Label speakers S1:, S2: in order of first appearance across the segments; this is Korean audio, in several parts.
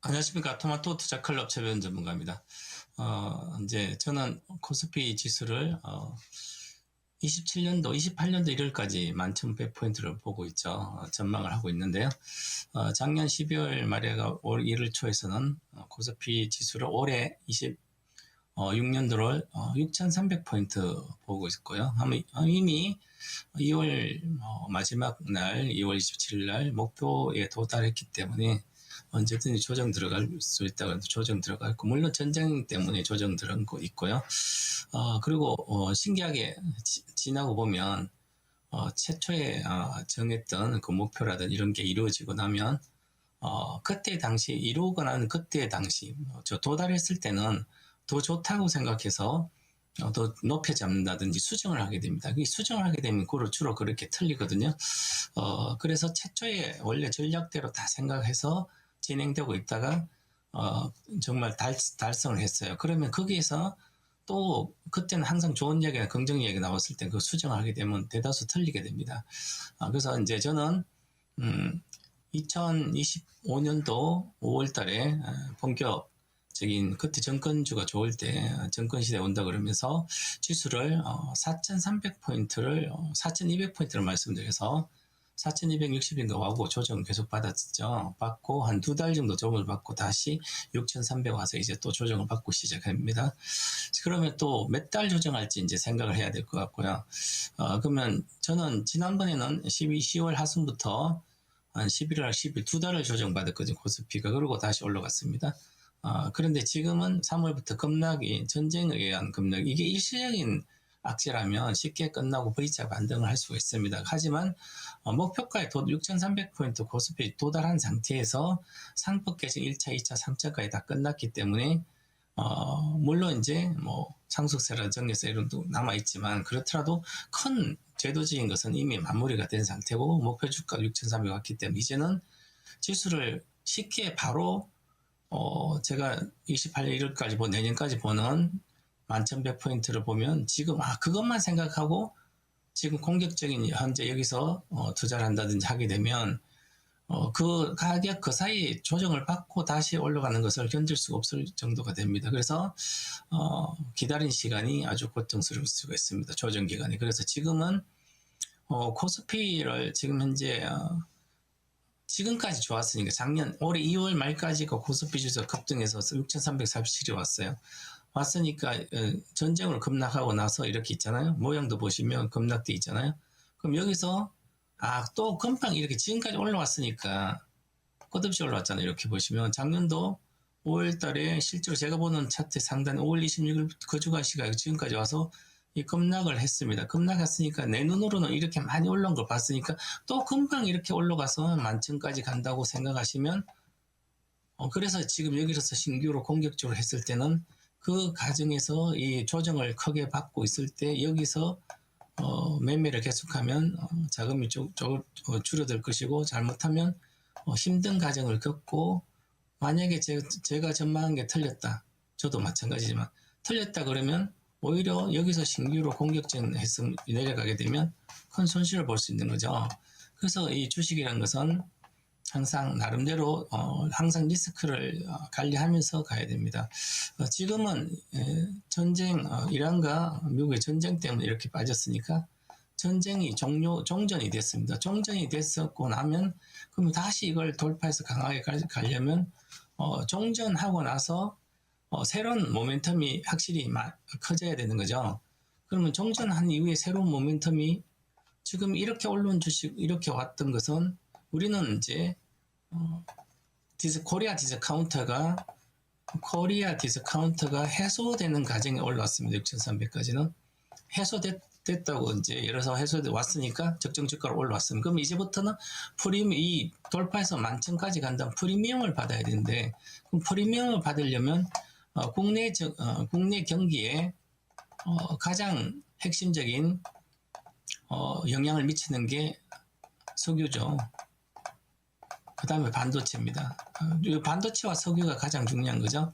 S1: 안녕하십니까. 토마토 투자클럽 최변 전문가입니다. 이제 저는 코스피 지수를, 27년도, 28년도 1월까지 11,100포인트를 보고 있죠. 전망을 하고 있는데요. 작년 12월 말에가 올 1월 초에서는 코스피 지수를 올해 26년도를 6,300포인트 보고 있고요. 이미 2월 마지막 날, 2월 27일 날 목표에 도달했기 때문에 언제든지 조정 들어갈 수 있다고 조정 들어갔고, 물론 전쟁 때문에 조정 들어가고 있고요. 그리고 신기하게 지나고 보면 최초에 정했던 그 목표라든 이런 게 이루어지고 나면 그때 당시 이루고 난 그때 당시 저 도달했을 때는 더 좋다고 생각해서 더 높여 잡는다든지 수정을 하게 됩니다. 수정을 하게 되면 주로 그렇게 틀리거든요. 그래서 최초에 원래 전략대로 다 생각해서 진행되고 있다가 정말 달성을 했어요. 그러면 거기에서 또 그때는 항상 좋은 이야기나 긍정 이야기가 나왔을 때 그 수정을 하게 되면 대다수 틀리게 됩니다. 그래서 이제 저는 2025년도 5월 달에 본격적인 그때 정권주가 좋을 때 정권시대 온다 그러면서 지수를 4,300포인트를 4,200포인트를 말씀드려서 4,260인가 하고 조정 계속 받고 한 2달 정도 조정을 받고 다시 6,300 와서 이제 또 조정을 받고 시작합니다. 그러면 또 몇 달 조정할지 이제 생각을 해야 될 것 같고요. 그러면 저는 지난번에는 10월 하순부터 한 11월, 12일 2달을 조정받았거든요. 코스피가. 그러고 다시 올라갔습니다. 그런데 지금은 3월부터 급락이, 전쟁에 의한 급락, 이게 일시적인 악재라면 쉽게 끝나고 V자 반등을 할 수가 있습니다. 하지만 목표가에 6,300포인트 코스피 도달한 상태에서 상법 개정 1차, 2차, 3차까지 다 끝났기 때문에 물론 이제 상속세라 정리세 이런 것도 남아있지만 그렇더라도 큰 제도적인 것은 이미 마무리가 된 상태고 목표 주가 6,300 왔기 때문에 이제는 지수를 쉽게 바로 제가 28년 1월까지 내년까지 보는 11,100포인트를 보면 지금 그것만 생각하고 지금 공격적인 현재 여기서 투자를 한다든지 하게 되면 그 가격 그 사이에 조정을 받고 다시 올라가는 것을 견딜 수가 없을 정도가 됩니다. 그래서 기다린 시간이 아주 고통스러울 수가 있습니다. 조정 기간이. 그래서 지금은 코스피를 지금 현재 지금까지 좋았으니까 작년 올해 2월 말까지가 코스피 지수가 급등해서 6,347이 왔으니까 전쟁으로 급락하고 나서 이렇게 있잖아요. 모양도 보시면 급락돼 있잖아요. 그럼 여기서 또 금방 이렇게 지금까지 올라왔으니까 끝없이 올라왔잖아요. 이렇게 보시면 작년도 5월 달에 실제로 제가 보는 차트 상단 5월 26일 그 주간 시각 지금까지 와서 이 급락을 했습니다. 급락했으니까 내 눈으로는 이렇게 많이 올라온 걸 봤으니까 또 금방 이렇게 올라가서 11,000까지 간다고 생각하시면 그래서 지금 여기서 신규로 공격적으로 했을 때는 그 과정에서 이 조정을 크게 받고 있을 때 여기서 매매를 계속하면 자금이 줄어들 것이고 잘못하면 힘든 과정을 겪고 만약에 제가 전망한 게 틀렸다. 저도 마찬가지지만 틀렸다 그러면 오히려 여기서 신규로 공격적인 해서 내려가게 되면 큰 손실을 볼 수 있는 거죠. 그래서 이 주식이라는 것은 항상 나름대로 항상 리스크를 관리하면서 가야 됩니다. 지금은 전쟁, 이란과 미국의 전쟁 때문에 이렇게 빠졌으니까 전쟁이 종전이 됐습니다. 종전이 됐었고 나면 그럼 다시 이걸 돌파해서 강하게 가려면 종전하고 나서 새로운 모멘텀이 확실히 커져야 되는 거죠. 그러면 종전한 이후에 새로운 모멘텀이 지금 이렇게 올라온 주식 이렇게 왔던 것은 우리는 이제 코리아 디스카운터가 해소되는 과정에 올라왔습니다. 6,300까지는 해소됐다고 이제 열어서 해소돼 왔으니까 적정 주가로 올라왔습니다. 그럼 이제부터는 이 돌파해서 11,000까지 간다면 프리미엄을 받아야 되는데 그럼 프리미엄을 받으려면 국내 경기에 가장 핵심적인 영향을 미치는 게 석유죠. 그 다음에 반도체입니다. 반도체와 석유가 가장 중요한 거죠.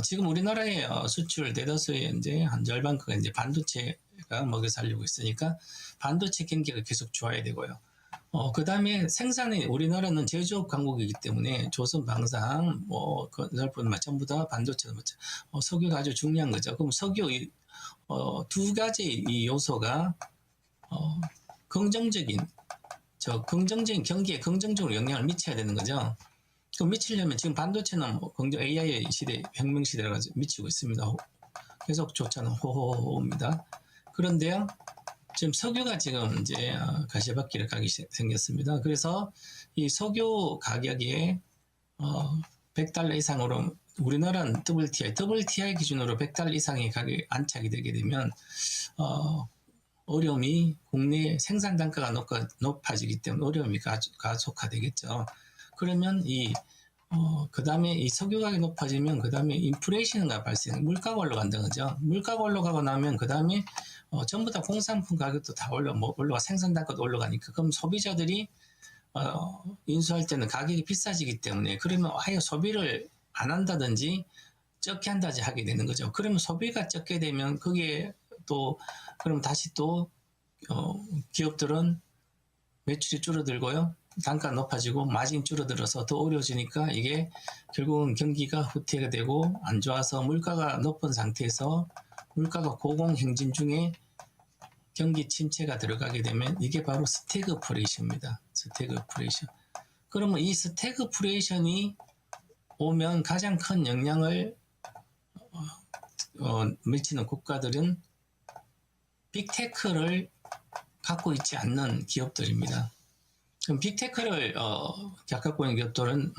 S1: 지금 우리나라의 수출 대다수의 이제 한 절반가가 이제 반도체가 먹여 살리고 있으니까 반도체 경기가 계속 좋아야 되고요. 그 다음에 생산이 우리나라는 제조업 강국이기 때문에 조선, 방산, 뭐 건설분 전부 다 반도체, 석유가 아주 중요한 거죠. 그럼 석유 두 가지 이 요소가 긍정적인 긍정적인 경기에 긍정적으로 영향을 미쳐야 되는 거죠. 그 미치려면 지금 반도체는 뭐 AI 시대, 혁명 시대라 가지고 미치고 있습니다. 계속 좋잖아. 호호호입니다. 그런데요, 지금 석유가 지금 이제 가시밭길을 가기 생겼습니다. 그래서 이 석유 가격이 $100 이상으로 우리나라는 WTI 기준으로 $100 이상의 가격이 안착이 되게 되면 어려움이 국내 생산 단가가 높아지기 때문에 어려움이 가속화되겠죠. 그러면 그 다음에 이 석유 가격이 높아지면 그 다음에 인플레이션가 물가가 올라간다는 거죠. 물가가 올라가고 나면 그 다음에 전부 다 공산품 가격도 다 올라가 생산 단가도 올라가니까 그럼 소비자들이 인수할 때는 가격이 비싸지기 때문에 그러면 아예 소비를 안 한다든지 적게 한다든지 하게 되는 거죠. 그러면 소비가 적게 되면 거기에 또 그럼 다시 또 기업들은 매출이 줄어들고요. 단가 높아지고 마진 줄어들어서 더 어려워지니까 이게 결국은 경기가 후퇴가 되고 안 좋아서 물가가 높은 상태에서 물가가 고공행진 중에 경기 침체가 들어가게 되면 이게 바로 스태그플레이션입니다. 스태그플레이션. 그러면 이 스태그플레이션이 오면 가장 큰 영향을 미치는 국가들은 빅테크를 갖고 있지 않는 기업들입니다. 그럼 빅테크를 갖고 있는 기업들은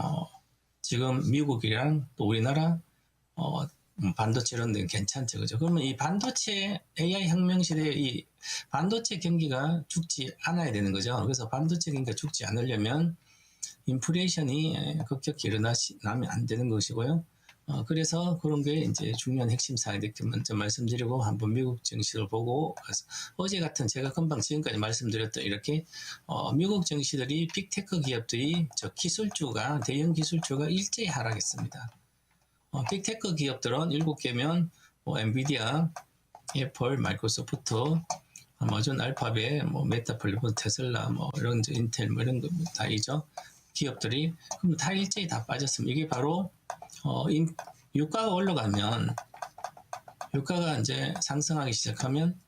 S1: 지금 미국이랑 또 우리나라 반도체 이런 데는 괜찮죠. 그죠? 그러면 이 반도체 AI 혁명 시대에 이 반도체 경기가 죽지 않아야 되는 거죠. 그래서 반도체 경기가 죽지 않으려면 인플레이션이 급격히 일어나면 안 되는 것이고요. 그래서 그런 게 이제 중요한 핵심 사항이 이렇게 먼저 말씀드리고 한번 미국 증시를 보고 어제 같은 제가 금방 지금까지 말씀드렸던 이렇게 미국 증시들이 빅테크 기업들이 기술주가 대형 기술주가 일제히 하락했습니다. 빅테크 기업들은 7개면 뭐 엔비디아, 애플, 마이크로소프트, 아마존, 알파벳, 뭐 메타플리본, 테슬라, 뭐 이런 인텔 뭐 이런 거 다이죠. 기업들이 그럼 다 일제히 다 빠졌습니다. 이게 바로 유가가 올라가면 유가가 이제 상승하기 시작하면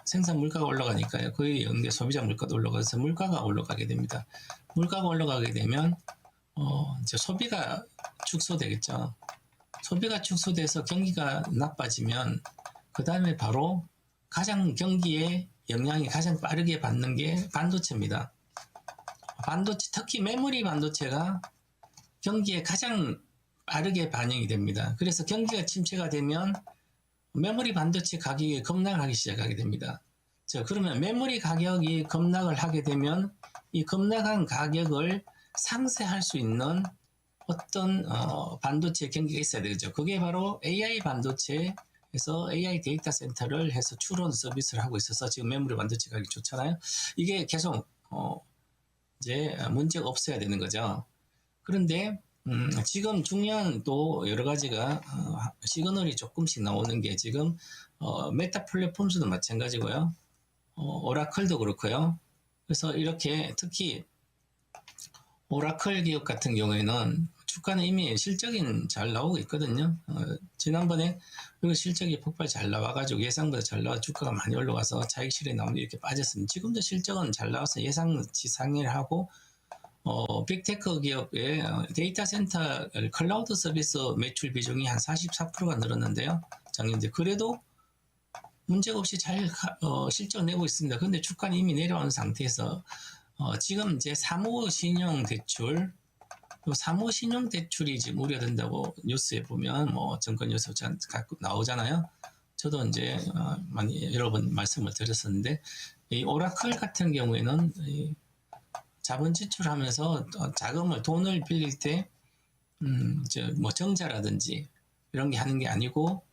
S1: 생산 물가가 올라가니까요. 거의 연계 소비자 물가도 올라가서 물가가 올라가게 됩니다. 물가가 올라가게 되면 이제 소비가 축소되겠죠. 소비가 축소돼서 경기가 나빠지면 그 다음에 바로 가장 경기에 영향이 가장 빠르게 받는 게 반도체입니다. 반도체, 특히 메모리 반도체가 경기에 가장 빠르게 반영이 됩니다. 그래서 경기가 침체가 되면 메모리 반도체 가격이 급락하기 시작하게 됩니다. 그러면 메모리 가격이 급락을 하게 되면 이 급락한 가격을 상쇄할 수 있는 어떤 반도체 경기가 있어야 되죠. 그게 바로 AI 반도체에서 AI 데이터 센터를 해서 추론 서비스를 하고 있어서 지금 메모리 반도체 가격이 좋잖아요. 이게 계속 이제 문제가 없어야 되는 거죠. 그런데 지금 중요한 또 여러 가지가 시그널이 조금씩 나오는 게 지금 메타 플랫폼즈도 마찬가지고요. 오라클도 그렇고요. 그래서 이렇게 특히 오라클 기업 같은 경우에는 주가는 이미 실적이 잘 나오고 있거든요. 지난번에 그 실적이 폭발 잘 나와가지고 예상보다 잘 나와 주가가 많이 올라가서 차익 실현이 나오는데 이렇게 빠졌습니다. 지금도 실적은 잘 나와서 예상치 상회를 하고 빅테크 기업의 데이터 센터 클라우드 서비스 매출 비중이 한 44%가 늘었는데요. 작년에 그래도 문제가 없이 잘 실적 내고 있습니다. 그런데 주가는 이미 내려온 상태에서 지금 이제 사무신용대출 사무신용대출이 지금 우려된다고 뉴스에 보면 뭐 정권 뉴스 가끔 나오잖아요. 저도 이제 많이 여러 번 말씀을 드렸었는데 이 오라클 같은 경우에는 자본 지출하면서 돈을 빌릴 때 뭐 정자라든지 이런 게 하는 게 아니고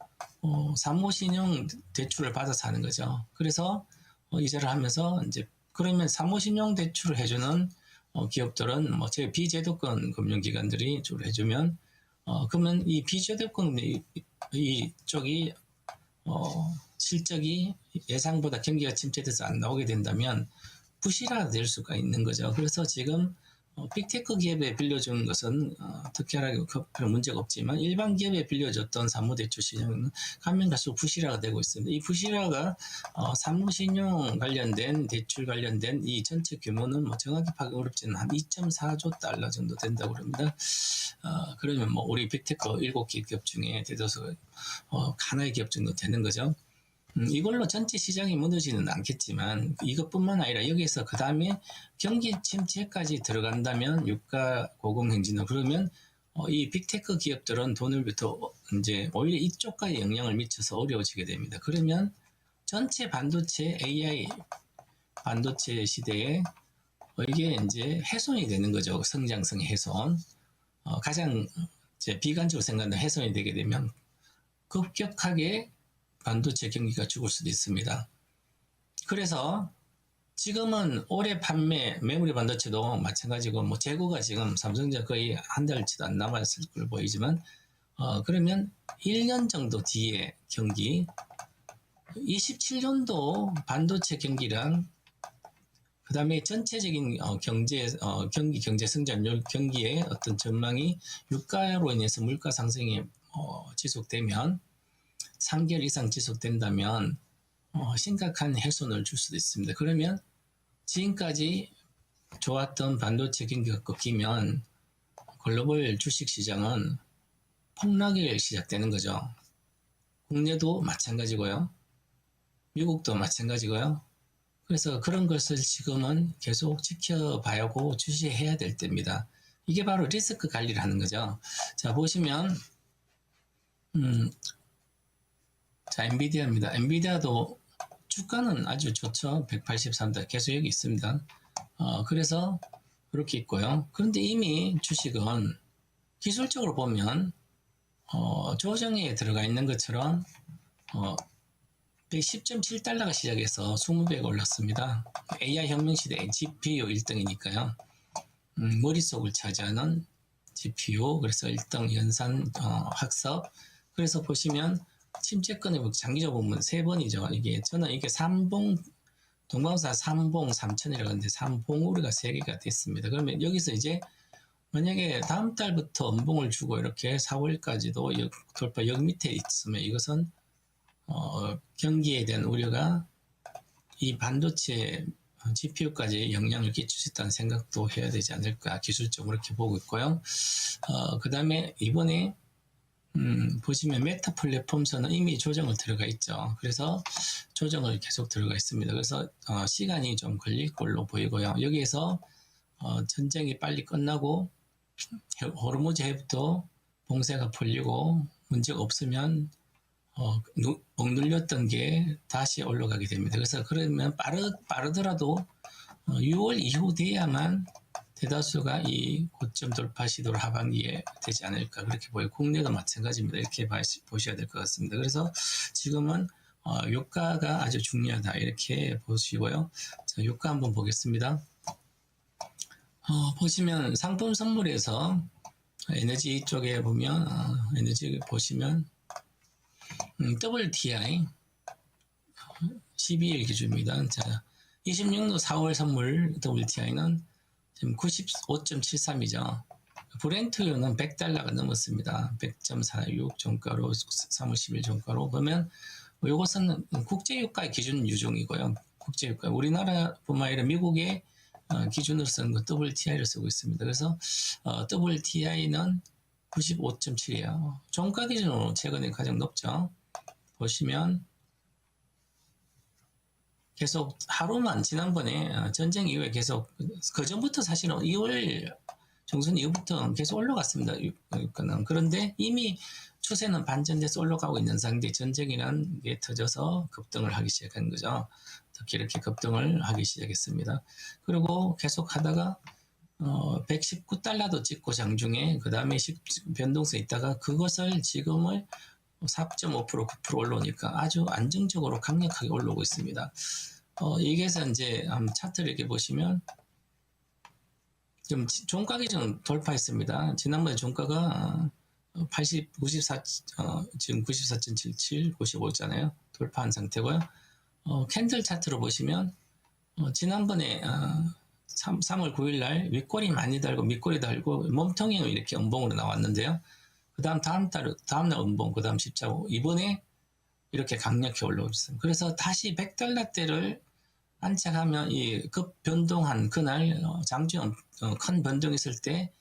S1: 사무신용 대출을 받아서 하는 거죠. 그래서 이자를 하면서 이제 그러면 사무신용 대출을 해주는 기업들은 뭐 제 비제도권 금융기관들이 주로 해주면 그러면 이 비제도권 이쪽이 실적이 예상보다 경기가 침체돼서 안 나오게 된다면 부실화될 수가 있는 거죠. 그래서 지금 빅테크 기업에 빌려준 것은 특별하게 별 문제가 없지만 일반 기업에 빌려줬던 사무대출 시장은 가면 갈수록 부실화가 되고 있습니다. 이 부실화가 사무신용 관련된 대출 관련된 이 전체 규모는 뭐 정확히 파악이 어렵지는 한 2.4조 달러 정도 된다고 합니다. 그러면 뭐 우리 빅테크 7개 기업 중에 대다수 하나의 기업 정도 되는 거죠. 이걸로 전체 시장이 무너지는 않겠지만 이것뿐만 아니라 여기에서 그 다음에 경기 침체까지 들어간다면 유가 고공행진을 그러면 이 빅테크 기업들은 돈을부터 이제 오히려 이쪽까지 영향을 미쳐서 어려워지게 됩니다. 그러면 전체 반도체 AI 반도체 시대에 이게 이제 훼손이 되는 거죠. 성장성의 훼손. 가장 이제 비관적으로 생각하는 훼손이 되게 되면 급격하게 반도체 경기가 죽을 수도 있습니다. 그래서 지금은 올해 판매 메모리 반도체도 마찬가지고 뭐 재고가 지금 삼성전자 거의 한 달치도 안 남았을 걸 보이지만 그러면 1년 정도 뒤에 경기 27년도 반도체 경기랑 그 다음에 전체적인 경제 성장률 경기의 어떤 전망이 유가로 인해서 물가 상승이 지속되면 3개월 이상 지속된다면 심각한 훼손을 줄 수도 있습니다. 그러면 지금까지 좋았던 반도체 경기가 꺾이면 글로벌 주식시장은 폭락이 시작되는 거죠. 국내도 마찬가지고요. 미국도 마찬가지고요. 그래서 그런 것을 지금은 계속 지켜봐야 하고 주시해야 될 때입니다. 이게 바로 리스크 관리를 하는 거죠. 자, 보시면 자, 엔비디아입니다. 엔비디아도 주가는 아주 좋죠. 183달 계속 여기 있습니다. 그래서 이렇게 있고요. 그런데 이미 주식은 기술적으로 보면 조정에 들어가 있는 것처럼 110.7달러가 시작해서 20배가 올랐습니다. AI 혁명 시대에 GPU 1등이니까요. 머릿속을 차지하는 GPU, 그래서 1등 연산 학습. 그래서 보시면 침체권의 장기적으로 보면 3번이죠. 저는 이게 동방사 삼봉 3천이라고 하는데 삼봉우리가 3개가 됐습니다. 그러면 여기서 이제 만약에 다음 달부터 음봉을 주고 이렇게 4월까지도 돌파 여기 밑에 있으면 이것은 경기에 대한 우려가 이 반도체 GPU까지 영향을 끼칠 수 있다는 생각도 해야 되지 않을까 기술적으로 그렇게 보고 있고요. 그 다음에 이번에 보시면 메타 플랫폼에서는 이미 조정을 들어가 있죠. 그래서 조정을 계속 들어가 있습니다. 그래서 시간이 좀 걸릴 걸로 보이고요. 여기에서 전쟁이 빨리 끝나고 호르무즈 해부터 봉쇄가 풀리고 문제가 없으면 억눌렸던 게 다시 올라가게 됩니다. 그래서 그러면 빠르더라도 6월 이후 돼야만 대다수가 이 고점 돌파 시도를 하반기에 되지 않을까 그렇게 보여요. 국내도 마찬가지입니다. 이렇게 보셔야 될 것 같습니다. 그래서 지금은 유가가 아주 중요하다 이렇게 보시고요. 자, 유가 한번 보겠습니다. 보시면 상품 선물에서 에너지 쪽에 보면 에너지 보시면 WTI 12일 기준입니다. 자, 26년 4월 선물 WTI는 지금 95.73이죠. 브렌트유는 100달러가 넘었습니다. 100.46 종가로 3월 10일 종가로 보면 이것은 국제유가의 기준 유종이고요. 국제유가 우리나라뿐만 아니라 미국의 기준으로 쓰는 거 WTI를 쓰고 있습니다. 그래서 WTI는 95.7이에요. 종가 기준으로 최근에 가장 높죠. 보시면 계속 하루만 지난번에 전쟁 이후에 계속 그 전부터 사실은 2월 중순 이후부터 계속 올라갔습니다. 그런데 이미 추세는 반전돼서 올라가고 있는 상태 전쟁이라는 게 터져서 급등을 하기 시작한 거죠. 특히 이렇게 급등을 하기 시작했습니다. 그리고 계속 하다가 119달러도 찍고 장중에 그 다음에 변동성이 있다가 그것을 지금을 4.5% 9% 올라오니까 아주 안정적으로 강력하게 올라오고 있습니다. 여기에서 이제 차트를 이렇게 보시면 지금 종가 기준 돌파했습니다. 지난번에 종가가 94, 지금 94.77, 95잖아요. 돌파한 상태고요. 캔들 차트로 보시면 지난번에 3월 9일 날 윗꼬리 많이 달고 밑꼬리 달고 몸통이 이렇게 음봉으로 나왔는데요. 그 다음날 음봉, 그 다음 십자고, 이번에 이렇게 강력히 올라오고 있습니다. 그래서 다시 100달러대를 안착하면 이 급 변동한 그날 장중 큰 변동이 있을 때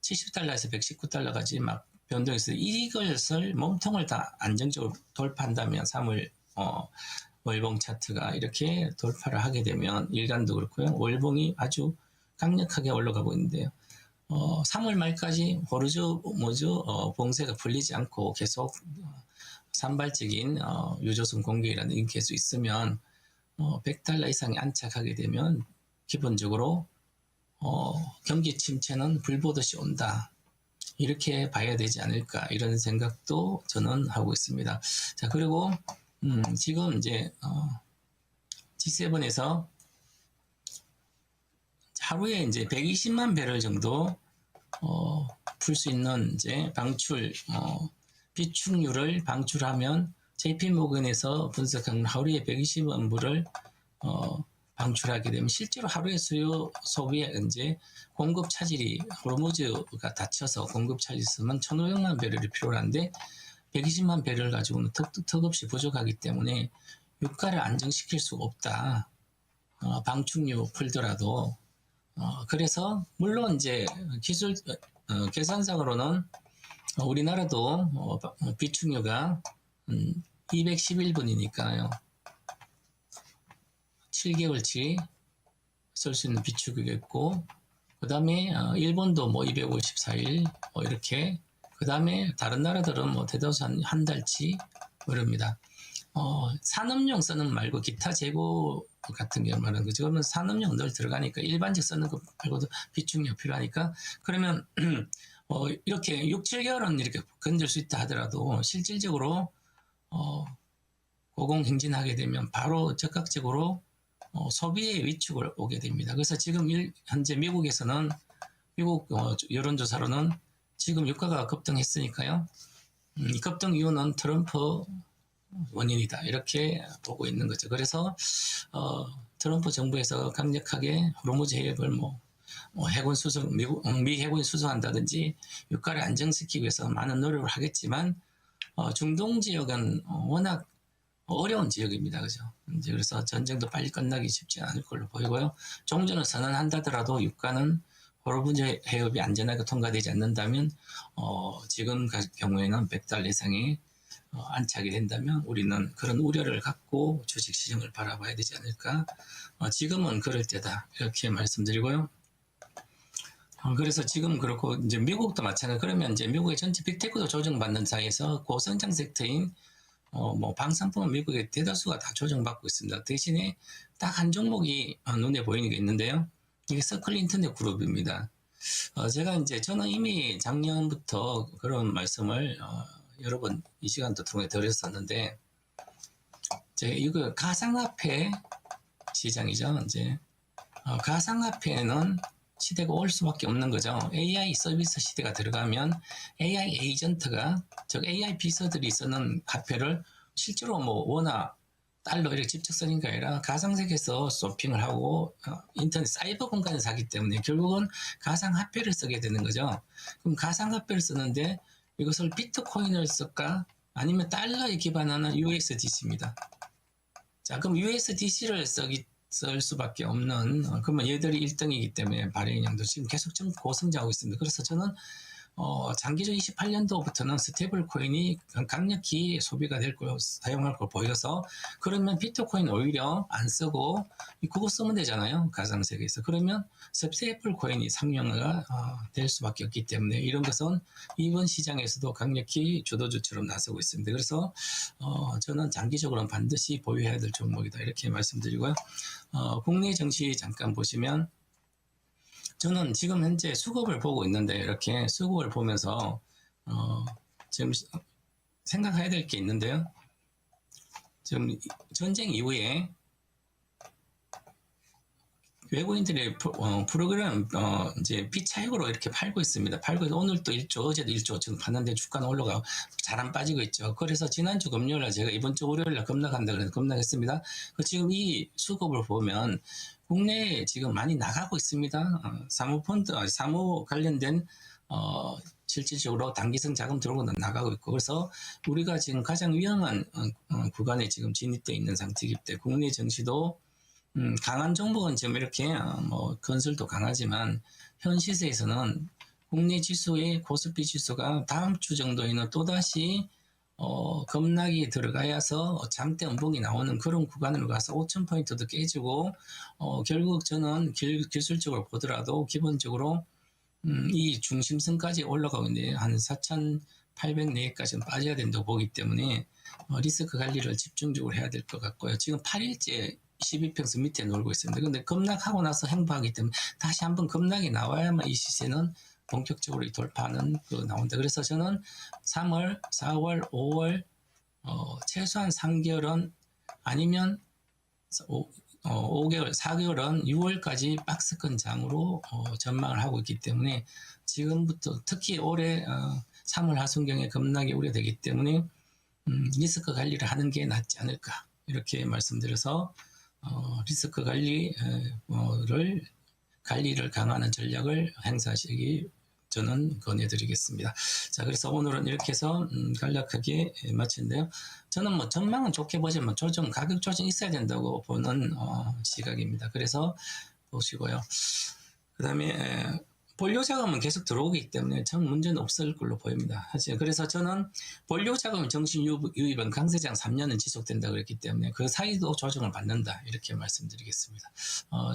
S1: 70달러에서 119달러까지 막 변동이 있어요. 이것을 몸통을 다 안정적으로 돌파한다면 3월 월봉 차트가 이렇게 돌파를 하게 되면 일간도 그렇고요. 월봉이 아주 강력하게 올라가고 있는데요. 3월 말까지 봉쇄가 풀리지 않고 계속 산발적인 유조선 공격이라는 게 계속 있으면 100달러 이상이 안착하게 되면 기본적으로 경기 침체는 불 보듯이 온다. 이렇게 봐야 되지 않을까 이런 생각도 저는 하고 있습니다. 자, 그리고 지금 이제 G7에서 하루에 이제 120만 배럴 정도 풀 수 있는 이제 방출 비축률을 방출하면 JP모건에서 분석한 하루에 120만 불을 방출하게 되면 실제로 하루의 수요 소비에 이제 공급 차질이 호르무즈가 닫혀서 공급 차질이 있으면 1,500만 배럴이 필요한데 120만 배럴 가지고는 턱없이 부족하기 때문에 유가를 안정시킬 수가 없다. 방충류 풀더라도 그래서 물론 이제 기술 계산상으로는 우리나라도 비축류가 211분이니까요. 7개월치 쓸 수 있는 비축이겠고, 그 다음에 일본도 뭐 254일 이렇게, 그 다음에 다른 나라들은 뭐 대다수 한 달치 이럽니다. 산업용 쓰는 말고 기타 재고 같은 경우 말하는 거죠. 그러면 산업용 늘 들어가니까 일반적 쓰는 거 말고도 비축료 필요하니까 그러면 이렇게 6, 7개월은 이렇게 건질 수 있다 하더라도 실질적으로 고공행진하게 되면 바로 적극적으로 소비의 위축을 오게 됩니다. 그래서 지금 현재 미국에서는 미국 여론조사로는 지금 유가가 급등했으니까요. 이 급등 이유는 트럼프 원인이다 이렇게 보고 있는 거죠. 그래서 트럼프 정부에서 강력하게 호르무즈 해협을 해군 수송 미 해군이 수송한다든지 유가를 안정시키기 위해서 많은 노력을 하겠지만 중동 지역은 워낙 어려운 지역입니다. 그죠? 이제 그래서 전쟁도 빨리 끝나기 쉽지 않을 걸로 보이고요. 종전을 선언한다더라도 유가는 호르무즈 해협이 안전하게 통과되지 않는다면 지금 경우에는 100달러 이상이 안착이 된다면 우리는 그런 우려를 갖고 주식시장을 바라봐야 되지 않을까. 지금은 그럴 때다 이렇게 말씀드리고요. 그래서 지금 그렇고 이제 미국도 마찬가지. 그러면 이제 미국의 전체 빅테크도 조정받는 사이에서 고성장 섹터인 방산품은 미국의 대다수가 다 조정받고 있습니다. 대신에 딱 한 종목이 눈에 보이는 게 있는데요. 이게 서클 인터넷 그룹입니다. 저는 이미 작년부터 그런 말씀을 여러 번 이 시간도 통해 드렸었는데, 이거 가상화폐 시장이죠. 이제 가상화폐는 시대가 올 수밖에 없는 거죠. AI 서비스 시대가 들어가면 AI 에이전트가 즉 AI 비서들이 쓰는 화폐를 실제로 원화 달러 이렇게 직접 쓰는 게 아니라 가상세계에서 쇼핑을 하고 인터넷 사이버 공간에서 하기 때문에 결국은 가상화폐를 쓰게 되는 거죠. 그럼 가상화폐를 쓰는데 이것을 비트코인을 쓸까 아니면 달러에 기반하는 USDC입니다. 자, 그럼 USDC를 쓸 수밖에 없는, 그러면 얘들이 1등이기 때문에 발행량도 지금 계속 좀 고성장하고 있습니다. 그래서 저는 장기적 28년도부터는 스테이블 코인이 강력히 소비가 될 걸, 사용할 걸 보여서, 그러면 비트코인 오히려 안 쓰고 그거 쓰면 되잖아요. 가상세계에서. 그러면 스테이블 코인이 상용화가 될 수밖에 없기 때문에 이런 것은 이번 시장에서도 강력히 주도주처럼 나서고 있습니다. 그래서 저는 장기적으로는 반드시 보유해야 될 종목이다 이렇게 말씀드리고요. 국내 증시 잠깐 보시면 저는 지금 현재 수급을 보고 있는데 이렇게 수급을 보면서 지금 생각해야 될 게 있는데요. 지금 전쟁 이후에 외국인들이 프로그램 이제 비차익으로 이렇게 팔고 있습니다. 팔고 있어 오늘도 1조, 어제도 1조 지금 봤는데 주가는 올라가고 잘 안 빠지고 있죠. 그래서 지난주 금요일날 제가 이번 주 월요일날 급락한다 그래서 급락했습니다. 지금 이 수급을 보면 국내에 지금 많이 나가고 있습니다. 사모펀드, 사모 관련된 실질적으로 단기성 자금 들어오고 나가고 있고, 그래서 우리가 지금 가장 위험한 구간에 지금 진입되어 있는 상태이기 때문에 국내 증시도 강한 종목은 지금 이렇게 뭐 건설도 강하지만 현 시세에서는 국내 지수의 코스피 지수가 다음 주 정도에는 또다시 급락이 들어가야서 장대 음봉이 나오는 그런 구간으로 가서 5,000포인트도 깨지고 결국 저는 기술적으로 보더라도 기본적으로 이 중심선까지 올라가고 있는데 한 4,800 내외까지는 빠져야 된다고 보기 때문에 리스크 관리를 집중적으로 해야 될 것 같고요. 지금 8일째 12평선 밑에 놀고 있습니다. 그런데 급락하고 나서 행보하기 때문에 다시 한번 급락이 나와야만 이 시세는 본격적으로 돌파하는 나온다. 그래서 저는 3월, 4월, 5월 최소한 3개월은 아니면 5개월, 4개월은 6월까지 박스권 장으로 전망을 하고 있기 때문에 지금부터 특히 올해 3월 하순경에 급락이 우려되기 때문에 리스크 관리를 하는 게 낫지 않을까 이렇게 말씀드려서 리스크 관리를 강화하는 전략을 행사하시기 저는 권해드리겠습니다. 자, 그래서 오늘은 이렇게 해서 간략하게 마치는데요. 저는 뭐 전망은 좋게 보지만 가격 조정 있어야 된다고 보는 시각입니다. 그래서 보시고요. 그 다음에 본료 자금은 계속 들어오기 때문에 전 문제는 없을 걸로 보입니다. 그래서 저는 본료 자금 정신 유입은 강세장 3년은 지속된다 그랬기 때문에 그 사이도 조정을 받는다 이렇게 말씀드리겠습니다.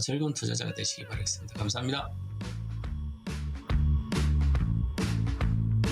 S1: 즐거운 투자자가 되시기 바라겠습니다. 감사합니다.